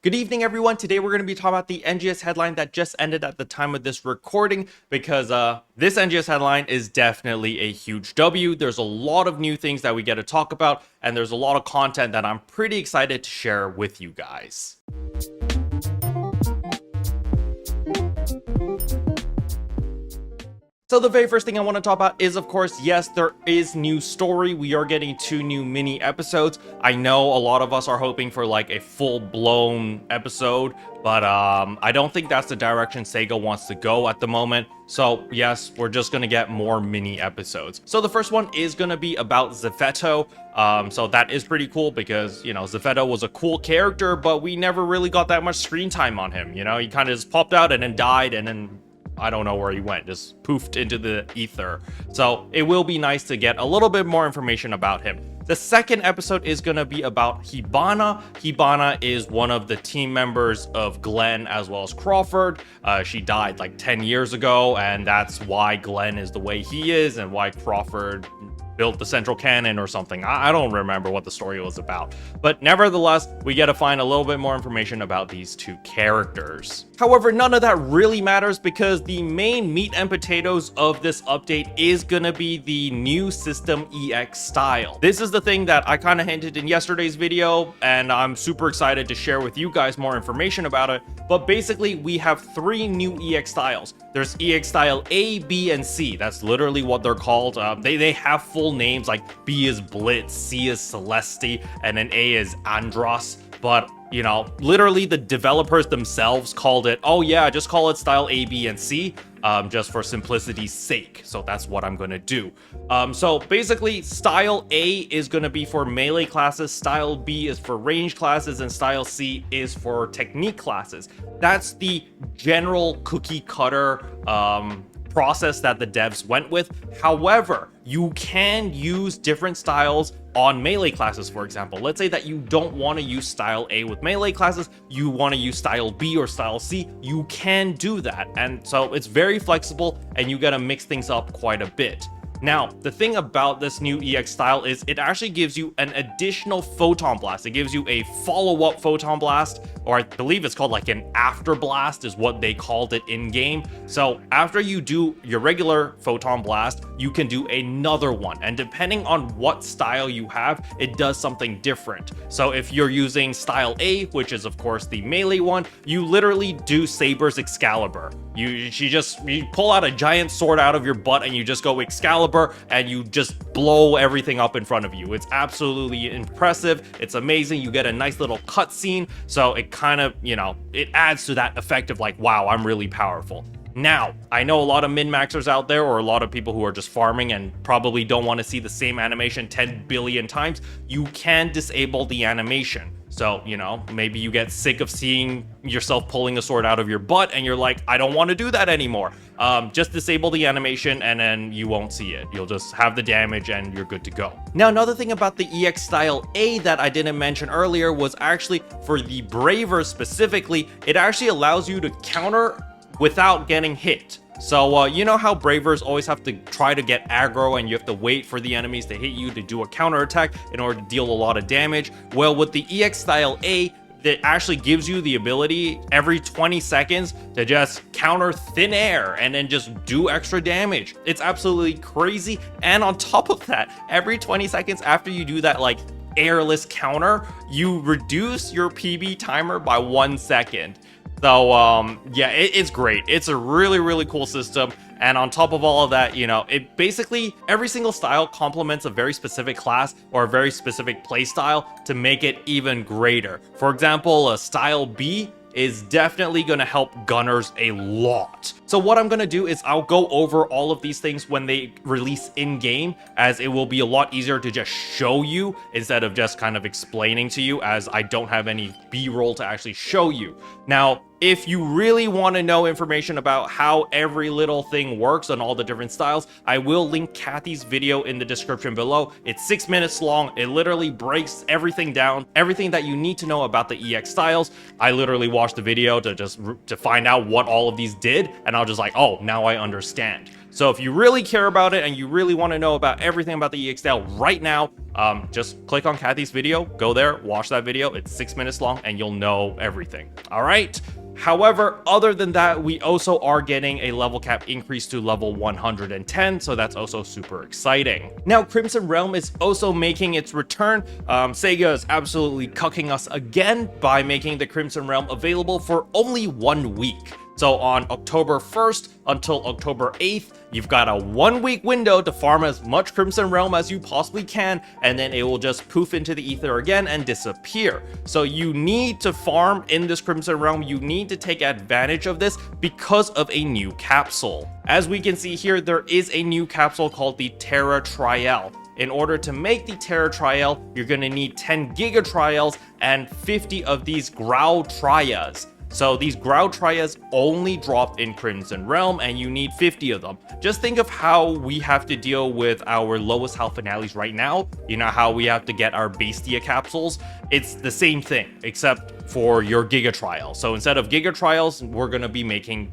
Good evening, everyone. Today we're going to be talking about the NGS headline that just ended at the time of this recording because this NGS headline is definitely a huge W. There's a lot of new things that we get to talk about, and there's a lot of content that I'm pretty excited to share with you guys. So the very first thing I want to talk about is, of course, yes, there is new story. We are getting 2 new mini episodes. I know a lot of us are hoping for like a full-blown episode, but I don't think that's the direction Sega wants to go at the moment. So yes, we're just gonna get more mini episodes. So the first one is gonna be about Zeffetto. So that is pretty cool because, you know, Zeffetto was a cool character, but we never really got that much screen time on him. You know, he kind of just popped out and then died, and then I don't know where he went, just poofed into the ether. So it will be nice to get a little bit more information about him. The second episode is going to be about Hibana. Hibana is one of the team members of Glenn as well as Crawford. She died like 10 years ago, and that's why Glenn is the way he is and why Crawford built the central cannon or something. I don't remember what the story was about, but nevertheless, we get to find a little bit more information about these 2 characters. However, none of that really matters because the main meat and potatoes of this update is gonna be the new System EX style. This is the thing that I kind of hinted in yesterday's video, and I'm super excited to share with you guys more information about it. But basically, we have 3 new EX styles. There's EX style A, B, and C. That's literally what they're called. They have full names, like B is Blitz, C is Celeste, and then A is Andros. But, you know, literally the developers themselves called it, oh yeah, just call it style A, B, and C, just for simplicity's sake. So that's what I'm gonna do. So basically, style A is gonna be for melee classes, style B is for range classes, and style C is for technique classes. That's the general cookie cutter process that the devs went with. However, you can use different styles on melee classes. For example, let's say that you don't want to use style A with melee classes, you want to use style B or style C, you can do that. And so it's very flexible and you got to mix things up quite a bit. Now, the thing about this new EX style is it actually gives you an additional photon blast. It gives you a follow-up photon blast, or I believe it's called like an after blast is what they called it in game. So after you do your regular photon blast, you can do another one. And depending on what style you have, it does something different. So if you're using style A, which is of course the melee one, you literally do Saber's Excalibur. You pull out a giant sword out of your butt and you just go Excalibur, and you just blow everything up in front of you. It's absolutely impressive. It's amazing. You get a nice little cutscene. So it kind of, you know, it adds to that effect of like, wow, I'm really powerful. Now, I know a lot of min-maxers out there, or a lot of people who are just farming and probably don't want to see the same animation 10 billion times. You can disable the animation. So, you know, maybe you get sick of seeing yourself pulling a sword out of your butt and you're like, I don't want to do that anymore. Just disable the animation and then you won't see it. You'll just have the damage and you're good to go. Now, another thing about the EX style A that I didn't mention earlier was actually for the Bravers specifically, it actually allows you to counter without getting hit. So, you know how Bravers always have to try to get aggro and you have to wait for the enemies to hit you to do a counterattack in order to deal a lot of damage? Well, with the EX style A, that actually gives you the ability every 20 seconds to just counter thin air and then just do extra damage. It's absolutely crazy. And on top of that, every 20 seconds after you do that, like, airless counter, you reduce your PB timer by 1 second. So, yeah, it's great. It's a really cool system. And on top of all of that, you know, it basically, every single style complements a very specific class or a very specific play style to make it even greater. For example, a style B is definitely going to help gunners a lot. So what I'm going to do is I'll go over all of these things when they release in-game, as it will be a lot easier to just show you instead of just kind of explaining to you, as I don't have any B-roll to actually show you. Now, if you really want to know information about how every little thing works on all the different styles, I will link Kathy's video in the description below. It's 6 minutes long. It literally breaks everything down, everything that you need to know about the EX styles. I literally watched the video to find out what all of these did, and I'll just like, oh, now I understand. So if you really care about it and you really want to know about everything about the EXL right now, just click on Kathy's video, go there, watch that video. It's 6 minutes long and you'll know everything. All right. However, other than that, we also are getting a level cap increase to level 110, so that's also super exciting. Now, Crimson Realm is also making its return. Sega is absolutely cucking us again by making the Crimson Realm available for only 1 week. So on October 1st until October 8th, you've got a 1-week window to farm as much Crimson Realm as you possibly can, and then it will just poof into the ether again and disappear. So you need to farm in this Crimson Realm. You need to take advantage of this because of a new capsule. As we can see here, there is a new capsule called the Tera Triyal. In order to make the Tera Triyal, you're going to need 10 Giga Trials and 50 of these Grau Trias. So these Grau Trias only drop in Crimson Realm and you need 50 of them. Just think of how we have to deal with our lowest health finales right now. You know how we have to get our Bastia capsules? It's the same thing, except for your Giga Trial. So instead of Giga Trials, we're going to be making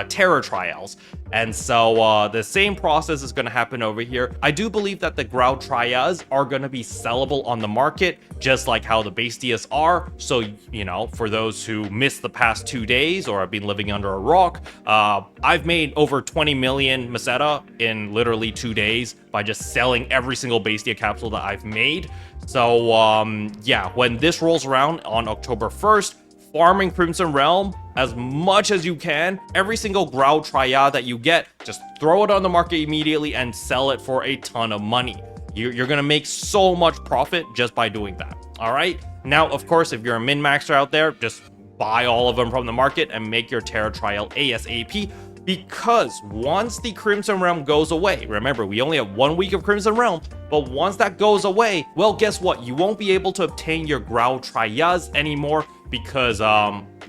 Tera Trials. And so the same process is going to happen over here. I do believe that the Grau Trias are going to be sellable on the market, just like how the Bastias are. So, you know, for those who missed the past 2 days or have been living under a rock, I've made over 20 million Meseta in literally 2 days by just selling every single Bastia capsule that I've made. So, yeah, when this rolls around on October 1st, farming Crimson Realm as much as you can. Every single Grau Triad that you get, just throw it on the market immediately and sell it for a ton of money. You're gonna make so much profit just by doing that. All right. Now, of course, if you're a min-maxer out there, just buy all of them from the market and make your Tera Trial ASAP. Because once the Crimson Realm goes away, remember, we only have 1 week of Crimson Realm, but once that goes away, well, guess what? You won't be able to obtain your Grau Trias anymore because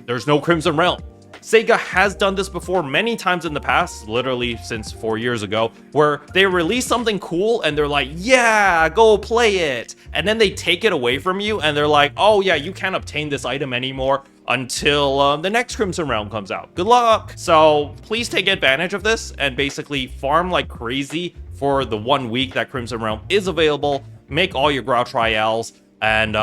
there's no Crimson Realm. Sega has done this before many times in the past, literally since 4 years ago, where they release something cool and they're like, yeah, go play it. And then they take it away from you and they're like, oh yeah, you can't obtain this item anymore until the next Crimson Realm comes out. Good luck. So please take advantage of this and basically farm like crazy for the 1 week that Crimson Realm is available. Make all your Grau Trials and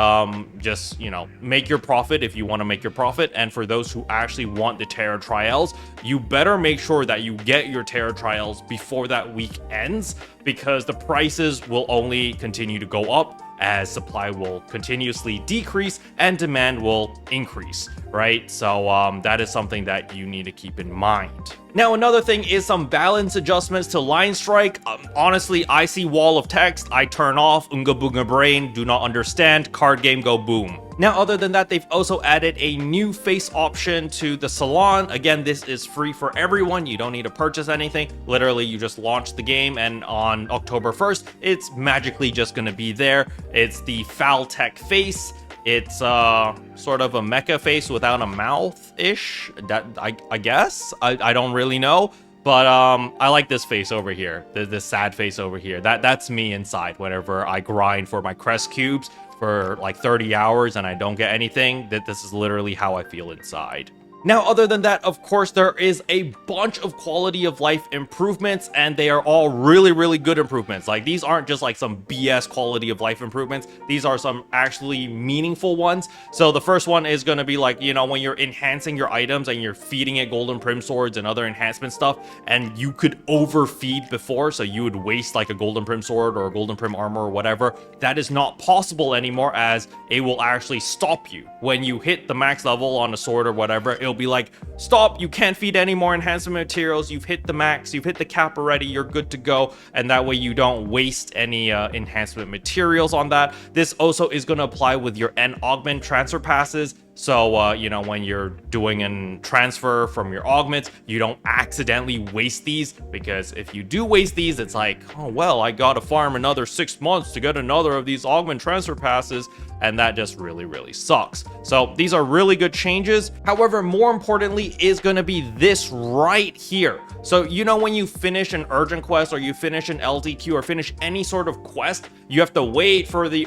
just, you know, make your profit if you want to make your profit. And for those who actually want the Tera Trials, you better make sure that you get your Tera Trials before that week ends, because the prices will only continue to go up as supply will continuously decrease and demand will increase, right? So that is something that you need to keep in mind. Now, another thing is some balance adjustments to Line Strike. Honestly, I see wall of text, I turn off, Unga Boonga Brain, do not understand, card game go boom. Now, other than that, they've also added a new face option to the salon. Again, this is free for everyone. You don't need to purchase anything. Literally, you just launch the game, and on October 1st, it's magically just going to be there. It's the Foul Tech face. It's sort of a mecha face without a mouth-ish, that I guess. I don't really know. But I like this face over here, this sad face over here. That's me inside whenever I grind for my crest cubes for like 30 hours and I don't get anything. This is literally how I feel inside. Now, other than that, of course, there is a bunch of quality of life improvements, and they are all really, really good improvements. Like, these aren't just like some BS quality of life improvements. These are some actually meaningful ones. So the first one is going to be like, you know, when you're enhancing your items and you're feeding it golden prim swords and other enhancement stuff, and you could overfeed before, so you would waste like a golden prim sword or a golden prim armor or whatever. That is not possible anymore, as it will actually stop you. When you hit the max level on a sword or whatever, it'll be like, stop, you can't feed any more enhancement materials, you've hit the max, you've hit the cap already, you're good to go. And that way you don't waste any enhancement materials on that. This also is going to apply with your N augment transfer passes. So, you know, when you're doing a transfer from your augments, you don't accidentally waste these, because if you do waste these, it's like, oh, well, I gotta farm another 6 months to get another of these augment transfer passes, and that just really, really sucks. So these are really good changes. However, more importantly is going to be this right here. So, you know, when you finish an urgent quest or you finish an LTQ or finish any sort of quest, you have to wait for the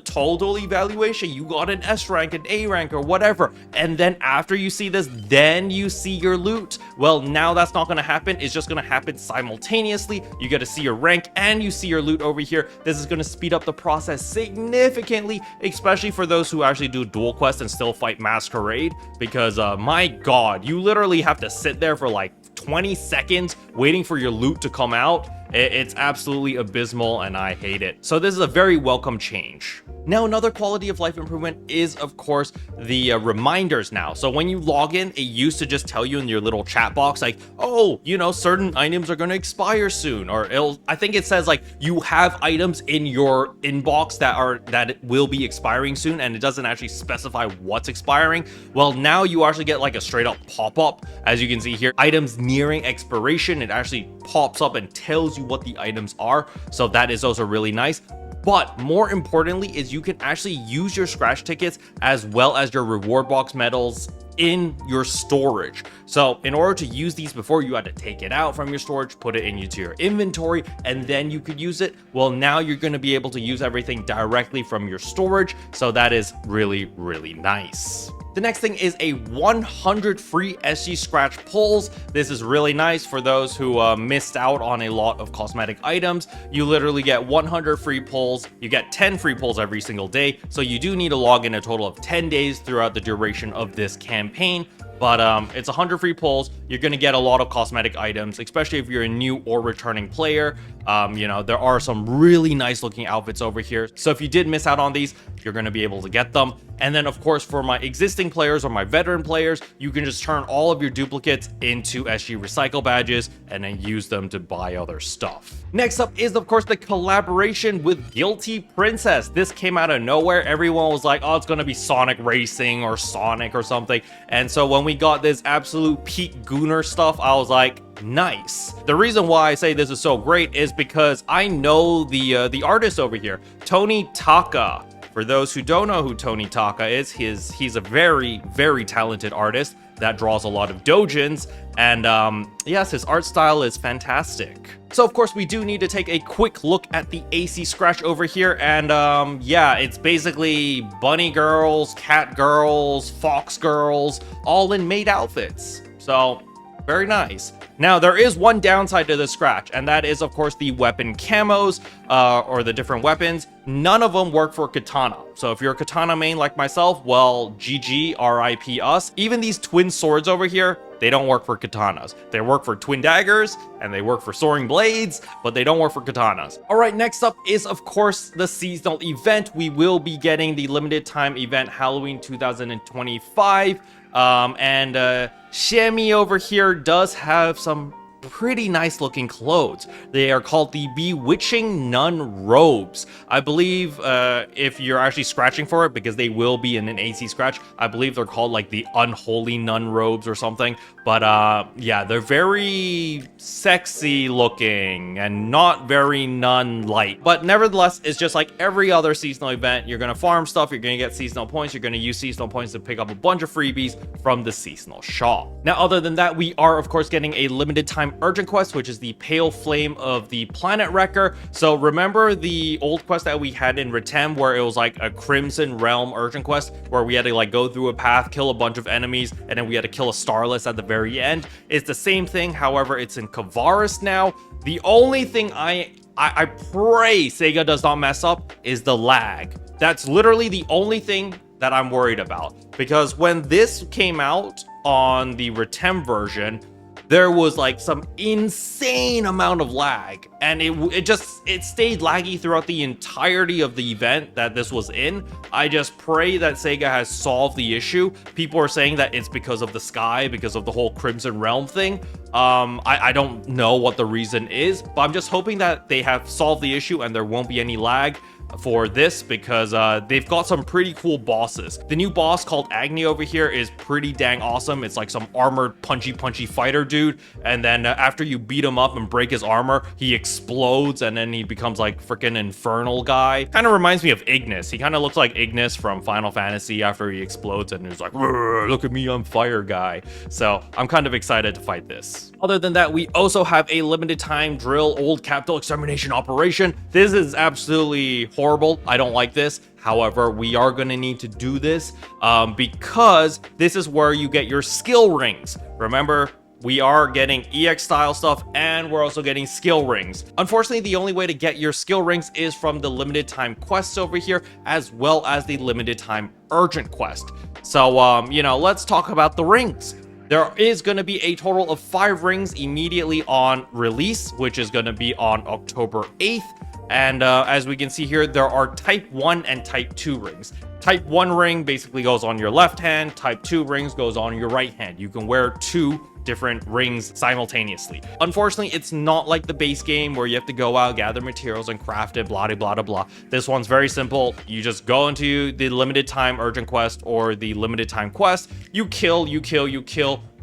total evaluation. You got an S rank, an A rank, or whatever. And then after you see this, then you see your loot. Well, now that's not going to happen. It's just going to happen simultaneously. You get to see your rank and you see your loot over here. This is going to speed up the process significantly, especially for those who actually do dual quest and still fight Masquerade, because my god, you literally have to sit there for like 20 seconds waiting for your loot to come out. It's absolutely abysmal and I hate it. So this is a very welcome change. Now, another quality of life improvement is, of course, the reminders now. So when you log in, it used to just tell you in your little chat box, like, oh, you know, certain items are going to expire soon. Or I think it says like you have items in your inbox that will be expiring soon, and it doesn't actually specify what's expiring. Well, now you actually get like a straight up pop-up. As you can see here, items nearing expiration, it actually pops up and tells you what the items are. So that is also really nice. But more importantly is you can actually use your scratch tickets as well as your reward box medals in your storage. So in order to use these before, you had to take it out from your storage, put it into your inventory, and then you could use it. Well, now you're going to be able to use everything directly from your storage. So that is really, really nice. The next thing is a 100 free SG scratch pulls. This is really nice for those who missed out on a lot of cosmetic items. You literally get 100 free pulls. You get 10 free pulls every single day. So you do need to log in a total of 10 days throughout the duration of this campaign. But it's 100 free pulls. You're going to get a lot of cosmetic items, especially if you're a new or returning player. You know, there are some really nice looking outfits over here. So if you did miss out on these, you're going to be able to get them. And then, of course, for my existing players or my veteran players, you can just turn all of your duplicates into SG Recycle badges and then use them to buy other stuff. Next up is, of course, the collaboration with Guilty Princess. This came out of nowhere. Everyone was like, oh, it's going to be Sonic Racing or Sonic or something. And so when we got this absolute peak Gooner stuff, I was like, nice. The reason why I say this is so great is because I know the artist over here, Tony Taka. For those who don't know who Tony Taka is, he's a very, very talented artist that draws a lot of doujins, and yes, his art style is fantastic. So of course we do need to take a quick look at the AC scratch over here, and yeah, it's basically bunny girls, cat girls, fox girls, all in maid outfits. So very nice. Now, there is one downside to this scratch, and that is, of course, the weapon camos, or the different weapons. None of them work for katana. So if you're a katana main like myself, well, GG, RIP us. Even these twin swords over here, they don't work for katanas. They work for twin daggers, and they work for soaring blades, but they don't work for katanas. All right, next up is, of course, the seasonal event. We will be getting the limited time event Halloween 2025. Shami over here does have some pretty nice looking clothes. They are called the Bewitching Nun robes. I believe if you're actually scratching for it, because they will be in an AC scratch, I believe they're called like the Unholy Nun robes or something. But yeah, they're very sexy looking and not very nun-like. But nevertheless, it's just like every other seasonal event. You're going to farm stuff, you're going to get seasonal points, you're going to use seasonal points to pick up a bunch of freebies from the seasonal shop. Now, other than that, we are, of course, getting a limited time urgent quest, which is the Pale Flame of the Planet Wrecker. So remember the old quest that we had in Retem, where it was like a Crimson Realm urgent quest, where we had to like go through a path, kill a bunch of enemies, and then we had to kill a Starless at the very end? It's the same thing, however, it's in Kavaris now. The only thing I pray Sega does not mess up is the lag. That's literally the only thing that I'm worried about, because when this came out on the Retem version, there was like some insane amount of lag, and it stayed laggy throughout the entirety of the event that this was in. I just pray that Sega has solved the issue. People are saying that it's because of the sky, because of the whole Crimson Realm thing. I don't know what the reason is, but I'm just hoping that they have solved the issue and there won't be any lag for this, because they've got some pretty cool bosses. The new boss called Agni over here is pretty dang awesome. It's like some armored punchy fighter dude, and then after you beat him up and break his armor, he explodes and then he becomes like freaking infernal guy. Kind of reminds me of Ignis. He kind of looks like Ignis from Final Fantasy after he explodes, and he's like, look at me, I'm fire guy. So I'm kind of excited to fight this. Other than that, we also have a limited time drill old capital extermination operation. This is absolutely horrible. I don't like this. However, we are going to need to do this because this is where you get your skill rings. Remember, we are getting EX style stuff and we're also getting skill rings. Unfortunately, the only way to get your skill rings is from the limited time quests over here, as well as the limited time urgent quest. So, you know, let's talk about the rings. There is going to be a total of 5 rings immediately on release, which is going to be on October 8th. And as we can see here, there are type 1 and type 2 rings. Type 1 ring basically goes on your left hand. Type 2 rings goes on your right hand. You can wear 2 different rings simultaneously. Unfortunately, it's not like the base game where you have to go out, gather materials, and craft it, blah, blah, blah, blah. This one's very simple. You just go into the limited time urgent quest or the limited time quest. You kill.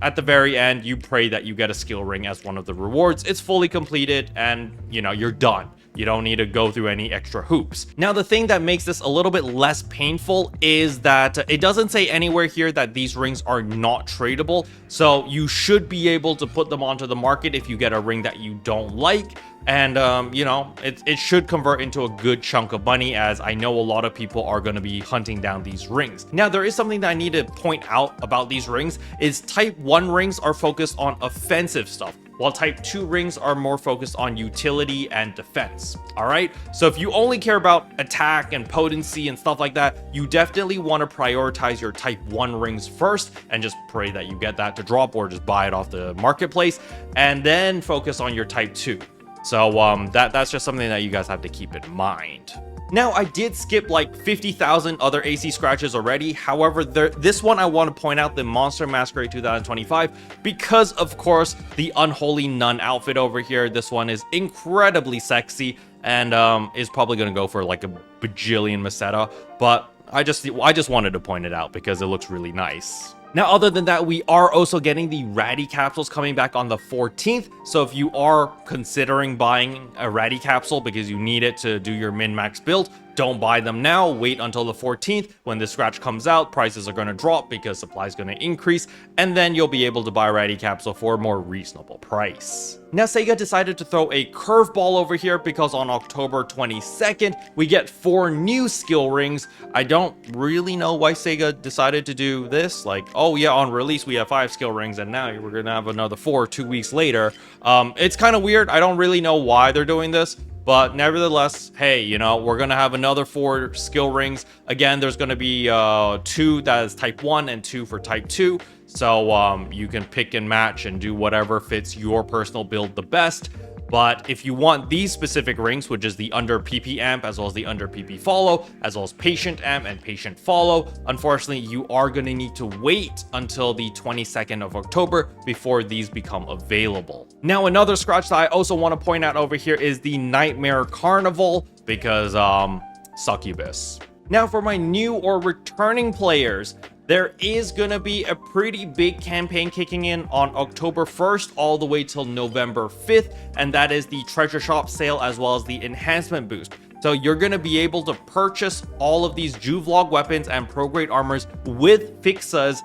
At the very end, you pray that you get a skill ring as one of the rewards. It's fully completed and, you know, you're done. You don't need to go through any extra hoops. Now, the thing that makes this a little bit less painful is that it doesn't say anywhere here that these rings are not tradable. So you should be able to put them onto the market if you get a ring that you don't like. And, you know, it should convert into a good chunk of money, as I know a lot of people are going to be hunting down these rings. Now, there is something that I need to point out about these rings is type 1 rings are focused on offensive stuff, while type 2 rings are more focused on utility and defense. All right, so if you only care about attack and potency and stuff like that, you definitely want to prioritize your type 1 rings first and just pray that you get that to drop, or just buy it off the marketplace, and then focus on your type 2. So that's just something that you guys have to keep in mind. Now, I did skip like 50,000 other AC scratches already. However, this one I want to point out, the Monster Masquerade 2025, because of course the Unholy Nun outfit over here. This one is incredibly sexy and is probably going to go for like a bajillion meseta, but I just wanted to point it out because it looks really nice. Now, other than that, we are also getting the Ratty capsules coming back on the 14th. So if you are considering buying a Ratty capsule because you need it to do your min-max build, don't buy them now. Wait until the 14th. When the scratch comes out, prices are going to drop because supply is going to increase, and then you'll be able to buy a Ratty capsule for a more reasonable price. Now, Sega decided to throw a curveball over here because on October 22nd, we get 4 new skill rings. I don't really know why Sega decided to do this. Like, oh yeah, on release, we have 5 skill rings, and now we're going to have another 4 2 weeks later. It's kind of weird. I don't really know why they're doing this. But nevertheless, hey, you know, we're going to have another 4 skill rings. Again, there's going to be 2 that is type 1 and 2 for type 2. So you can pick and match and do whatever fits your personal build the best. But if you want these specific rings, which is the under PP amp, as well as the under PP follow, as well as patient amp and patient follow, unfortunately, you are going to need to wait until the 22nd of October before these become available. Now, another scratch that I also want to point out over here is the Nightmare Carnival, because succubus. Now, for my new or returning players, there is going to be a pretty big campaign kicking in on October 1st all the way till November 5th, and that is the treasure shop sale as well as the enhancement boost. So you're going to be able to purchase all of these Juvlog weapons and pro-grade armors with fixas,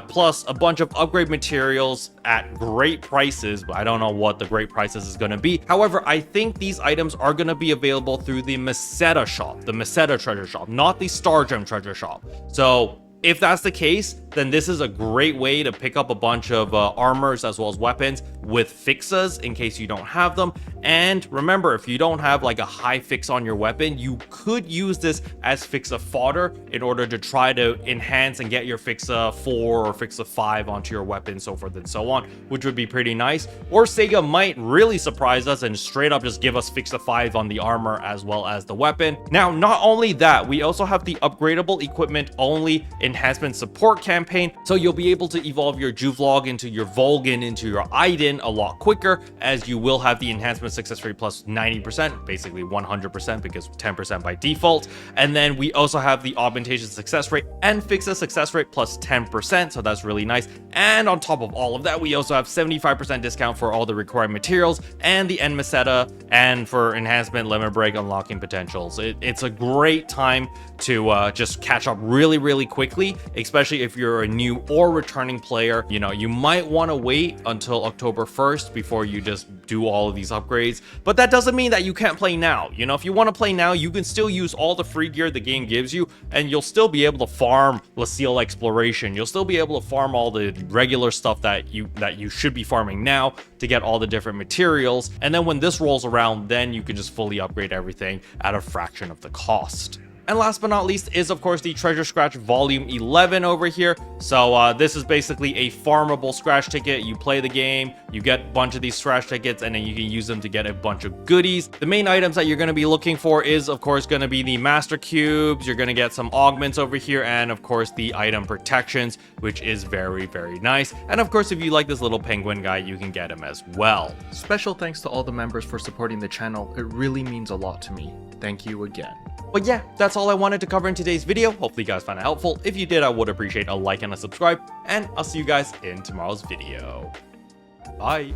plus a bunch of upgrade materials at great prices. But I don't know what the great prices is going to be. However, I think these items are going to be available through the Meseta shop, the Meseta treasure shop, not the Star Gem treasure shop. So if that's the case, then this is a great way to pick up a bunch of armors as well as weapons with fixas in case you don't have them. And remember, if you don't have like a high fix on your weapon, you could use this as fixa fodder in order to try to enhance and get your fixa 4 or fixa 5 onto your weapon, so forth and so on, which would be pretty nice. Or Sega might really surprise us and straight up just give us fixa 5 on the armor as well as the weapon. Now, not only that, we also have the upgradable equipment only enhancement support campaign, so you'll be able to evolve your Juvlog into your Volgin into your Aiden a lot quicker, as you will have the enhancement success rate plus 90%, basically 100% because 10% by default. And then we also have the augmentation success rate and fixa success rate plus 10%, so that's really nice. And on top of all of that, we also have 75% discount for all the required materials and the end meseta, and for enhancement limit break unlocking potentials. It's a great time to just catch up really quickly, especially if you're a new or returning player. You know, you might want to wait until October October 1st before you just do all of these upgrades. But that doesn't mean that you can't play now. You know, if you want to play now, you can still use all the free gear the game gives you, and you'll still be able to farm Lucille Exploration. You'll still be able to farm all the regular stuff that you should be farming now to get all the different materials. And then when this rolls around, then you can just fully upgrade everything at a fraction of the cost. And last but not least is, of course, the Treasure Scratch Volume 11 over here. So this is basically a farmable scratch ticket. You play the game, you get a bunch of these scratch tickets, and then you can use them to get a bunch of goodies. The main items that you're going to be looking for is, of course, going to be the Master Cubes. You're going to get some augments over here, and of course, the item protections, which is very, very nice. And of course, if you like this little penguin guy, you can get him as well. Special thanks to all the members for supporting the channel. It really means a lot to me. Thank you again. But yeah, that's all I wanted to cover in today's video. Hopefully you guys found it helpful. If you did, I would appreciate a like and a subscribe, and I'll see you guys in tomorrow's video. Bye.